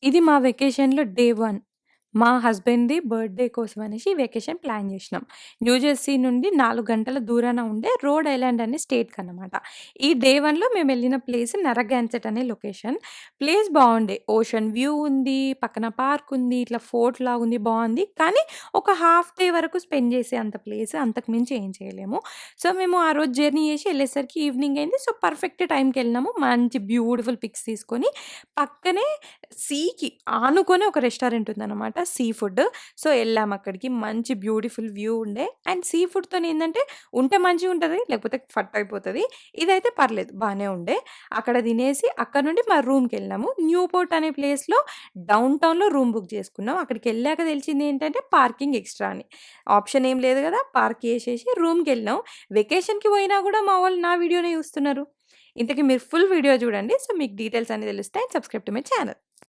ఇది మా వెకేషన్‌లో డే 1. మా హస్బెండ్‌ది బర్త్‌డే కోసం అనేసి వెకేషన్ ప్లాన్ జేసినాం. న్యూజెర్సీ నుండి 4 గంటల దూరాన ఉండే రోడ్ ఐలాండ్ అనే స్టేట్‌కనమాట. ఈ డే 1లో మేమెళ్ళిన ప్లేస్ నరగాన్సెట్ అనే లొకేషన్. ప్లేస్ బావుండే. ఓషన్ వ్యూ ఉంది, పక్కన పార్క్ ఉంది, ఇట్లా ఫోర్ట్ లాగుంది బావుంది. కానీ ఒక హాఫ్ డే వరకు స్పెండ్ చేసే అంత ప్లేస్. అంతకు మించి ఏం చేయలేము. సో, మేము ఆ రోజు జర్నీ చేసి ఎళ్ళేసరికి ఈవినింగ్ అయింది. సో, పర్ఫెక్ట్ టైంకెళ్ళినాము. మంచి బ్యూటిఫుల్ పిక్స్ తీసుకొని పక్కనే సీకి ఆనుకొని ఒక రెస్టారెంట్ ఉందనమాట. Sea food. సో, ఎళ్ళామక్కడికి. మంచి బ్యూటిఫుల్ వ్యూ ఉండే. అండ్ సీ ఫుడ్‌తోనేందంటే ఉంటే మంచిగుంటది. లేకపోతే ఫట్ అయిపోతది. ఇదైతే పర్లేదు బానే ఉండే. అక్కడ తినేసి అక్కడ నుండి మా రూమ్‌కెళ్ళినాము. న్యూపోర్ట్ అనే ప్లేస్‌లో డౌన్ టౌన్‌లో రూమ్ బుక్ చేసుకున్నాం. అక్కడికెళ్ళాక తెలిసిందేంటంటే పార్కింగ్ ఎక్స్‌ట్రా అని. ఆప్షన్ ఏం లేదు గదా! పార్క్ చేసేసి రూమ్‌కెళ్ళినాం. వెకేషన్‌కి పోయినా గూడా మా వాళ్ళు నా వీడియోనే చూస్తున్నారు. ఇంతకి మీరు ఫుల్ వీడియో చూడండి. సో, మీకు డీటెయిల్స్ అన్నీ తెలుస్తాయి. Subscribe to my channel.